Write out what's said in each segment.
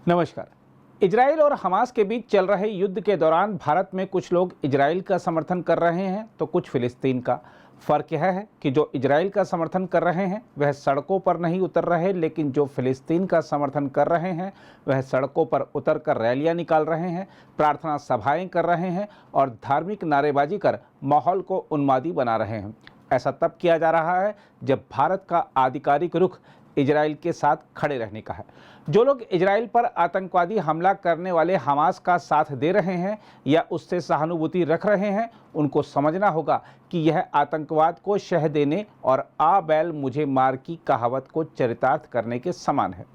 नमस्कार। इजराइल और हमास के बीच चल रहे युद्ध के दौरान भारत में कुछ लोग इजराइल का समर्थन कर रहे हैं तो कुछ फिलिस्तीन का। फर्क यह है कि जो इजराइल का समर्थन कर रहे हैं वह सड़कों पर नहीं उतर रहे, लेकिन जो फिलिस्तीन का समर्थन कर रहे हैं वह सड़कों पर उतर कर रैलियां निकाल रहे हैं, प्रार्थना सभाएं कर रहे हैं और धार्मिक नारेबाजी कर माहौल को उन्मादी बना रहे हैं। ऐसा तब किया जा रहा है जब भारत का आधिकारिक रुख इजराइल के साथ खड़े रहने का है। जो लोग इजराइल पर आतंकवादी हमला करने वाले हमास का साथ दे रहे हैं या उससे सहानुभूति रख रहे हैं, उनको समझना होगा कि यह आतंकवाद को शह देने और आ बैल मुझे मार की कहावत को चरितार्थ करने के समान है।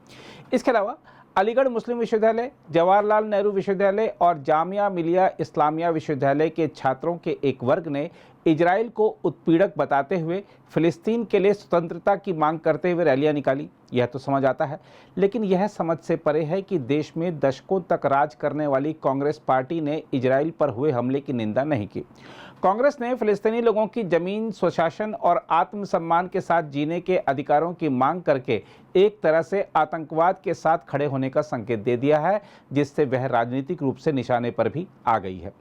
इसके अलावा अलीगढ़ मुस्लिम विश्वविद्यालय, जवाहरलाल नेहरू विश्वविद्यालय और जामिया मिलिया इस्लामिया विश्वविद्यालय के छात्रों के एक वर्ग ने इजराइल को उत्पीड़क बताते हुए फिलिस्तीन के लिए स्वतंत्रता की मांग करते हुए रैलियां निकाली। यह तो समझ आता है, लेकिन यह समझ से परे है कि देश में दशकों तक राज करने वाली कांग्रेस पार्टी ने इजराइल पर हुए हमले की निंदा नहीं की। कांग्रेस ने फिलिस्तीनी लोगों की जमीन, स्वशासन और आत्मसम्मान के साथ जीने के अधिकारों की मांग करके एक तरह से आतंकवाद के साथ खड़े होने का संकेत दे दिया है, जिससे वह राजनीतिक रूप से निशाने पर भी आ गई है।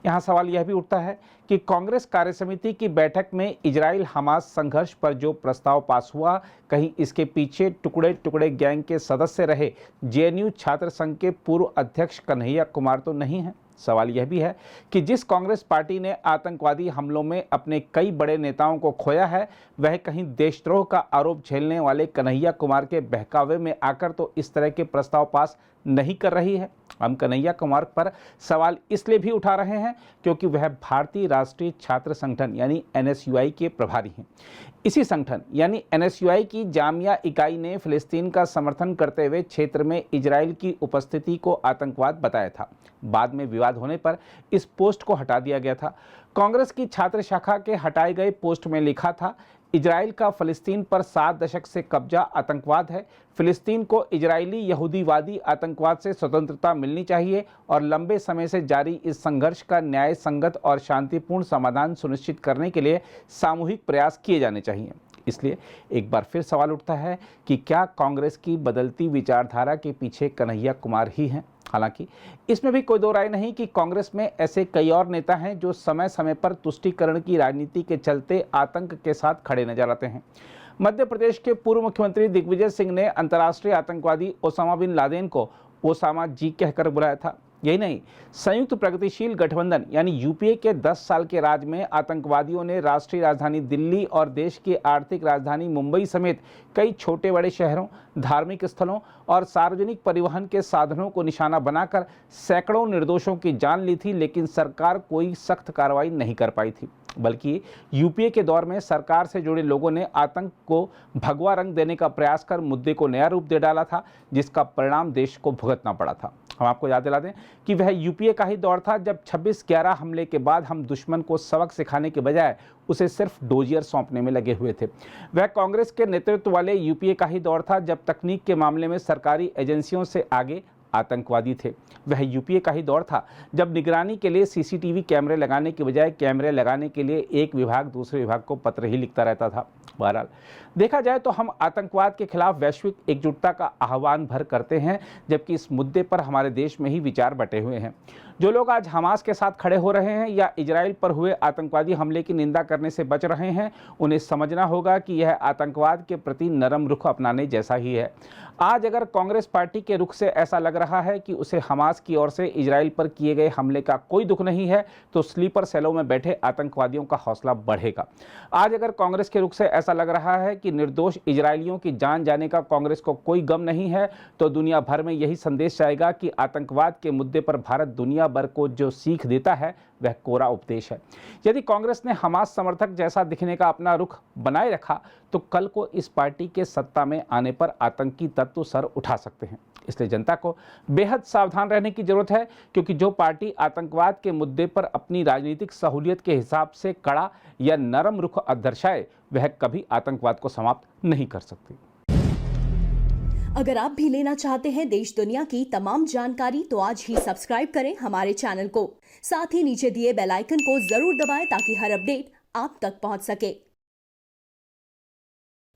यहाँ सवाल यह भी उठता है कि कांग्रेस कार्यसमिति की बैठक में इजराइल हमास संघर्ष पर जो प्रस्ताव पास हुआ, कहीं इसके पीछे टुकड़े टुकड़े गैंग के सदस्य रहे जेएनयू छात्र संघ के पूर्व अध्यक्ष कन्हैया कुमार तो नहीं है। सवाल यह भी है कि जिस कांग्रेस पार्टी ने आतंकवादी हमलों में अपने कई बड़े नेताओं को खोया है, वह कहीं देशद्रोह का आरोप झेलने वाले कन्हैया कुमार के बहकावे में आकर तो इस तरह के प्रस्ताव पास नहीं कर रही है। हम कन्हैया कुमार पर सवाल इसलिए भी उठा रहे हैं क्योंकि वह भारतीय राष्ट्रीय छात्र संगठन यानी एनएसयूआई के प्रभारी हैं। इसी संगठन यानी एनएसयूआई की जामिया इकाई ने फिलिस्तीन का समर्थन करते हुए क्षेत्र में इजराइल की उपस्थिति को आतंकवाद बताया था। बाद में विवाद होने पर इस पोस्ट को हटा दिया गया था। कांग्रेस की छात्र शाखा के हटाए गए पोस्ट में लिखा था, इजराइल का फिलिस्तीन पर 7 दशक से कब्जा आतंकवाद है। फिलिस्तीन को इजरायली यहूदीवादी आतंकवाद से स्वतंत्रता मिलनी चाहिए और लंबे समय से जारी इस संघर्ष का न्याय संगत और शांतिपूर्ण समाधान सुनिश्चित करने के लिए सामूहिक प्रयास किए जाने चाहिए। इसलिए एक बार फिर सवाल उठता है कि क्या कांग्रेस की बदलती विचारधारा के पीछे कन्हैया कुमार ही हैं? हालांकि इसमें भी कोई दो राय नहीं कि कांग्रेस में ऐसे कई और नेता हैं जो समय समय पर तुष्टीकरण की राजनीति के चलते आतंक के साथ खड़े नजर आते हैं। मध्य प्रदेश के पूर्व मुख्यमंत्री दिग्विजय सिंह ने अंतर्राष्ट्रीय आतंकवादी ओसामा बिन लादेन को ओसामा जी कहकर बुलाया था। यही नहीं, संयुक्त प्रगतिशील गठबंधन यानी यूपीए के 10 साल के राज में आतंकवादियों ने राष्ट्रीय राजधानी दिल्ली और देश की आर्थिक राजधानी मुंबई समेत कई छोटे बड़े शहरों, धार्मिक स्थलों और सार्वजनिक परिवहन के साधनों को निशाना बनाकर सैकड़ों निर्दोषों की जान ली थी, लेकिन सरकार कोई सख्त कार्रवाई नहीं कर पाई थी। बल्कि यूपीए के दौर में सरकार से जुड़े लोगों ने आतंक को भगवा रंग देने का प्रयास कर मुद्दे को नया रूप दे डाला था, जिसका परिणाम देश को भुगतना पड़ा था। हम आपको याद दिला दें कि वह यूपीए का ही दौर था जब 26/11 हमले के बाद हम दुश्मन को सबक सिखाने के बजाय उसे सिर्फ डोजियर सौंपने में लगे हुए थे। वह कांग्रेस के नेतृत्व वाले यूपीए का ही दौर था जब तकनीक के मामले में सरकारी एजेंसियों से आगे आतंकवादी थे। वह यूपीए का ही दौर था जब निगरानी के लिए सीसीटीवी कैमरे लगाने के बजाय कैमरे लगाने के लिए एक विभाग दूसरे विभाग को पत्र ही लिखता रहता था। बहरहाल देखा जाए तो हम आतंकवाद के खिलाफ वैश्विक एकजुटता का आह्वान भर करते हैं, जबकि इस मुद्दे पर हमारे देश में ही विचार बटे हुए हैं। जो लोग आज हमास के साथ खड़े हो रहे हैं या इजराइल पर हुए आतंकवादी हमले की निंदा करने से बच रहे हैं, उन्हें समझना होगा कि यह आतंकवाद के प्रति नरम रुख अपनाने जैसा ही है। आज अगर कांग्रेस पार्टी के रुख से ऐसा लग रहा है कि उसे हमास की ओर से इजराइल पर किए गए हमले का कोई दुख नहीं है, तो स्लीपर सेलों में बैठे आतंकवादियों का हौसला बढ़ेगा। आज अगर कांग्रेस के रुख से ऐसा लग रहा है कि निर्दोष इजरायलियों की जान जाने का कांग्रेस को कोई गम नहीं है, तो दुनिया भर में यही संदेश जाएगा कि आतंकवाद के मुद्दे पर भारत दुनिया भर को जो सीख देता है वह कोरा उपदेश है। यदि कांग्रेस ने हमास समर्थक जैसा दिखने का अपना रुख बनाए रखा, तो कल को इस पार्टी के सत्ता में आने पर आतंकी तत्व सर उठा सकते हैं। इसलिए जनता को बेहद सावधान रहने की जरूरत है, क्योंकि जो पार्टी आतंकवाद के मुद्दे पर अपनी राजनीतिक सहूलियत के हिसाब से कड़ा या नरम रुख दर्शाए, वह कभी आतंकवाद को समाप्त नहीं कर सकती। अगर आप भी लेना चाहते हैं देश दुनिया की तमाम जानकारी, तो आज ही सब्सक्राइब करें हमारे चैनल को। साथ ही नीचे दिए बेल आइकन को जरूर दबाएं ताकि हर अपडेट आप तक पहुंच सके।